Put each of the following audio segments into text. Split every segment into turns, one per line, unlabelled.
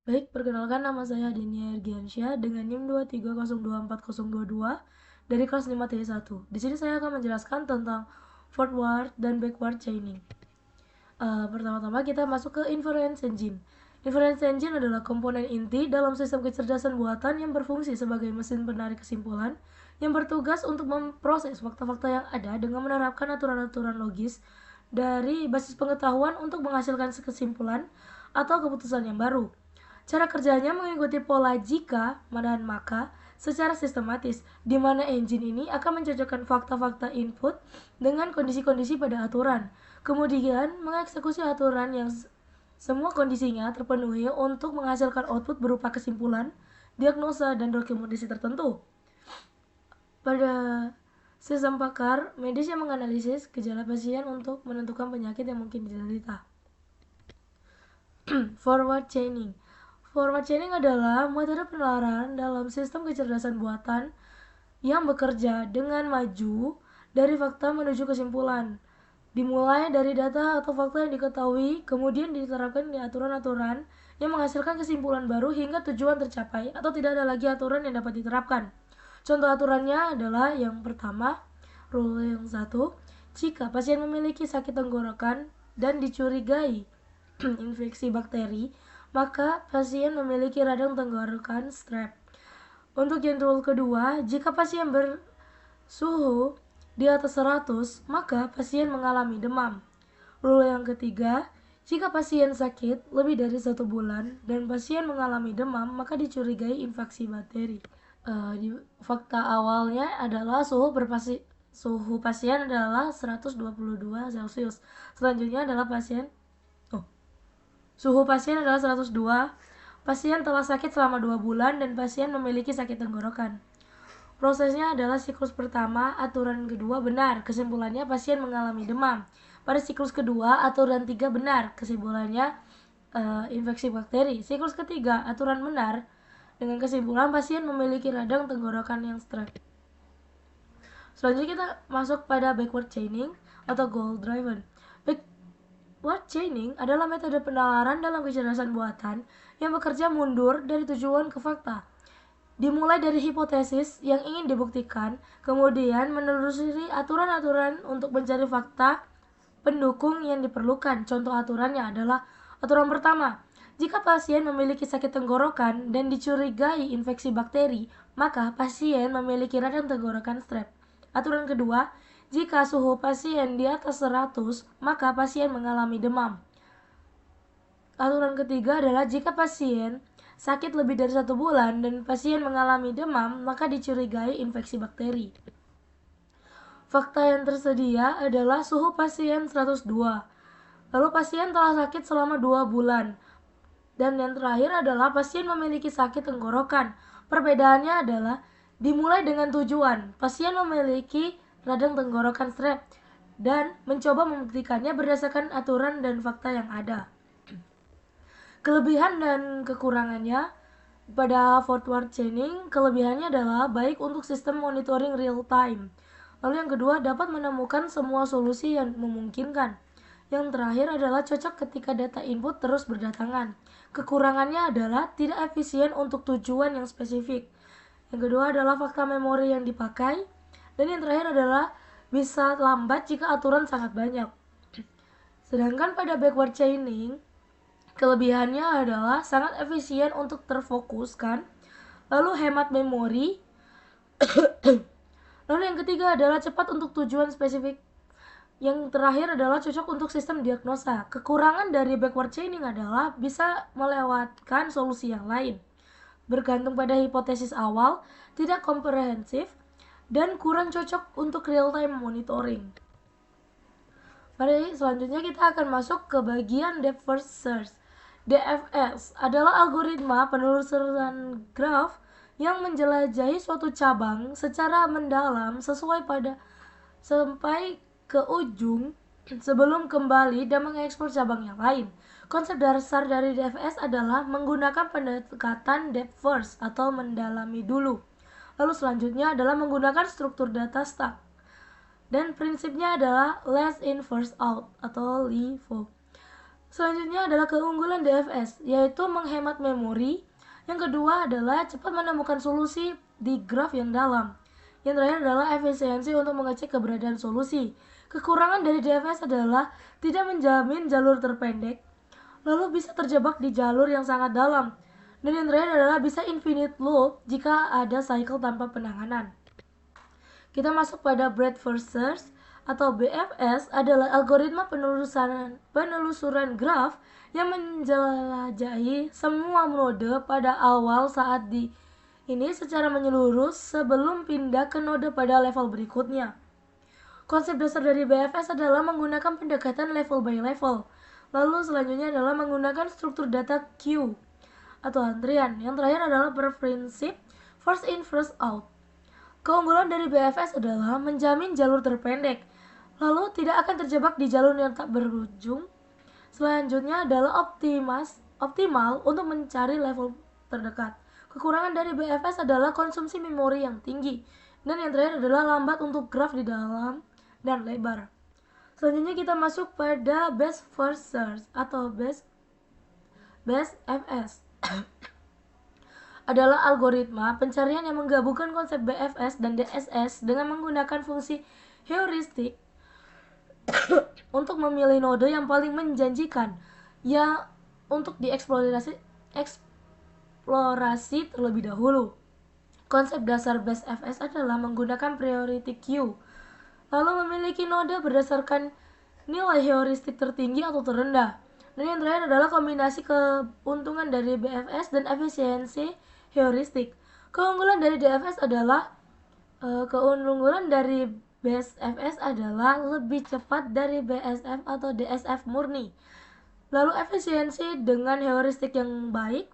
Baik, perkenalkan nama saya Denia Ergiansyah dengan NIM 230240022 dari kelas 5T1. Di sini saya akan menjelaskan tentang forward dan backward chaining. Pertama-tama kita masuk ke inference engine. Inference engine adalah komponen inti dalam sistem kecerdasan buatan yang berfungsi sebagai mesin penarik kesimpulan yang bertugas untuk memproses fakta-fakta yang ada dengan menerapkan aturan-aturan logis dari basis pengetahuan untuk menghasilkan kesimpulan atau keputusan yang baru. Cara kerjanya mengikuti pola jika dan maka secara sistematis, di mana engine ini akan mencocokkan fakta-fakta input dengan kondisi-kondisi pada aturan, kemudian mengeksekusi aturan yang semua kondisinya terpenuhi untuk menghasilkan output berupa kesimpulan, diagnosa, dan rekomendasi tertentu. Pada sistem pakar, medis yang menganalisis gejala pasien untuk menentukan penyakit yang mungkin diderita. Forward chaining. Forward chaining adalah metode penalaran dalam sistem kecerdasan buatan yang bekerja dengan maju dari fakta menuju kesimpulan. Dimulai dari data atau fakta yang diketahui, kemudian diterapkan di aturan-aturan yang menghasilkan kesimpulan baru hingga tujuan tercapai atau tidak ada lagi aturan yang dapat diterapkan. Contoh aturannya adalah yang pertama, rule yang satu, jika pasien memiliki sakit tenggorokan dan dicurigai infeksi bakteri, maka pasien memiliki radang tenggorokan strep. Untuk yang rule kedua, jika pasien bersuhu di atas 100, maka pasien mengalami demam. Rule yang ketiga, jika pasien sakit lebih dari 1 bulan dan pasien mengalami demam, maka dicurigai infeksi bakteri. Fakta awalnya adalah suhu pasien adalah 122 Celcius. Selanjutnya adalah suhu pasien adalah 102. Pasien telah sakit selama 2 bulan dan pasien memiliki sakit tenggorokan. Prosesnya adalah siklus pertama, aturan kedua benar, kesimpulannya pasien mengalami demam. Pada siklus kedua, aturan 3 benar, kesimpulannya infeksi bakteri. Siklus ketiga, aturan benar, dengan kesimpulan pasien memiliki radang tenggorokan yang strep. Selanjutnya kita masuk pada backward chaining atau goal driven. Backward chaining adalah metode penalaran dalam kecerdasan buatan yang bekerja mundur dari tujuan ke fakta. Dimulai dari hipotesis yang ingin dibuktikan, kemudian menelusuri aturan-aturan untuk mencari fakta pendukung yang diperlukan. Contoh aturannya adalah aturan pertama, jika pasien memiliki sakit tenggorokan dan dicurigai infeksi bakteri, maka pasien memiliki radang tenggorokan strep. Aturan kedua, jika suhu pasien di atas 100, maka pasien mengalami demam. Aturan ketiga adalah jika pasien sakit lebih dari 1 bulan dan pasien mengalami demam, maka dicurigai infeksi bakteri. Fakta yang tersedia adalah suhu pasien 102. Lalu pasien telah sakit selama 2 bulan. Dan yang terakhir adalah pasien memiliki sakit tenggorokan. Perbedaannya adalah dimulai dengan tujuan. Pasien memiliki radang tenggorokan strep dan mencoba membuktikannya berdasarkan aturan dan fakta yang ada. Kelebihan dan kekurangannya pada forward chaining, kelebihannya adalah baik untuk sistem monitoring real time. Lalu yang kedua, dapat menemukan semua solusi yang memungkinkan. Yang terakhir adalah cocok ketika data input terus berdatangan. Kekurangannya adalah tidak efisien untuk tujuan yang spesifik. Yang kedua adalah fakta memori yang dipakai. Dan yang terakhir adalah bisa lambat jika aturan sangat banyak. Sedangkan pada backward chaining, kelebihannya adalah sangat efisien untuk terfokuskan, lalu hemat memori. Lalu yang ketiga adalah cepat untuk tujuan spesifik. Yang terakhir adalah cocok untuk sistem diagnosa. Kekurangan dari backward chaining adalah bisa melewatkan solusi yang lain, bergantung pada hipotesis awal, tidak komprehensif, dan kurang cocok untuk real-time monitoring. Mari selanjutnya kita akan masuk ke bagian depth first search. DFS adalah algoritma penelusuran graf yang menjelajahi suatu cabang secara mendalam sampai ke ujung sebelum kembali dan mengekspor cabang yang lain. Konsep dasar dari DFS adalah menggunakan pendekatan depth first atau mendalami dulu. Lalu selanjutnya adalah menggunakan struktur data stack. Dan prinsipnya adalah last in first out atau LIFO. Selanjutnya adalah keunggulan DFS, yaitu menghemat memori. Yang kedua adalah cepat menemukan solusi di graf yang dalam. Yang terakhir adalah efisiensi untuk mengecek keberadaan solusi. Kekurangan dari DFS adalah tidak menjamin jalur terpendek, lalu bisa terjebak di jalur yang sangat dalam. Dan yang terakhir adalah bisa infinite loop jika ada cycle tanpa penanganan. Kita masuk pada breadth first search atau BFS adalah algoritma penelusuran graf yang menjelajahi semua node pada awal saat ini secara menyeluruh sebelum pindah ke node pada level berikutnya. Konsep dasar dari BFS adalah menggunakan pendekatan level by level. Lalu selanjutnya adalah menggunakan struktur data queue atau antrian. Yang terakhir adalah berprinsip first in first out. Keunggulan dari BFS adalah menjamin jalur terpendek, lalu tidak akan terjebak di jalur yang tak berujung. Selanjutnya adalah optimal untuk mencari level terdekat. Kekurangan dari BFS adalah konsumsi memori yang tinggi. Dan yang terakhir adalah lambat untuk graf di dalam dan lebar. Selanjutnya kita masuk pada best first search atau best FS. Adalah algoritma pencarian yang menggabungkan konsep BFS dan DSS dengan menggunakan fungsi heuristik untuk memilih node yang paling menjanjikan ya untuk dieksplorasi terlebih dahulu. Konsep dasar best FS adalah menggunakan priority queue, lalu memiliki node berdasarkan nilai heuristik tertinggi atau terendah. Dan yang terakhir adalah kombinasi keuntungan dari BFS dan efisiensi heuristik. Keunggulan dari DFS adalah keunggulan dari Best FS adalah lebih cepat dari BSF atau DSF murni. Lalu efisiensi dengan heuristik yang baik,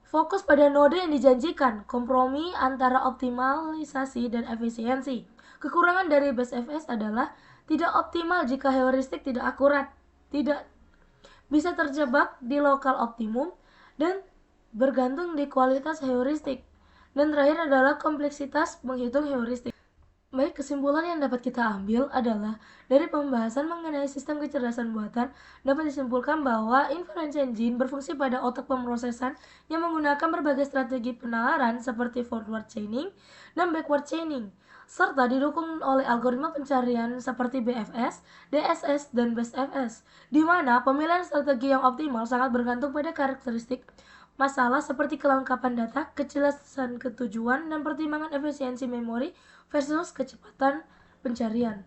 fokus pada node yang dijanjikan, kompromi antara optimalisasi dan efisiensi. Kekurangan dari Best FS adalah tidak optimal jika heuristik tidak akurat, tidak bisa terjebak di lokal optimum, dan bergantung di kualitas heuristik. Dan terakhir adalah kompleksitas menghitung heuristik. Baik, kesimpulan yang dapat kita ambil adalah dari pembahasan mengenai sistem kecerdasan buatan dapat disimpulkan bahwa inference engine berfungsi pada otak pemrosesan yang menggunakan berbagai strategi penalaran seperti forward chaining dan backward chaining, serta didukung oleh algoritma pencarian seperti BFS, DSS, dan BestFS, di mana pemilihan strategi yang optimal sangat bergantung pada karakteristik masalah seperti kelengkapan data, kejelasan ketujuan, dan pertimbangan efisiensi memori versus kecepatan pencarian.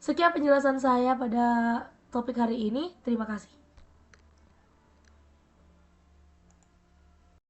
Sekian penjelasan saya pada topik hari ini. Terima kasih.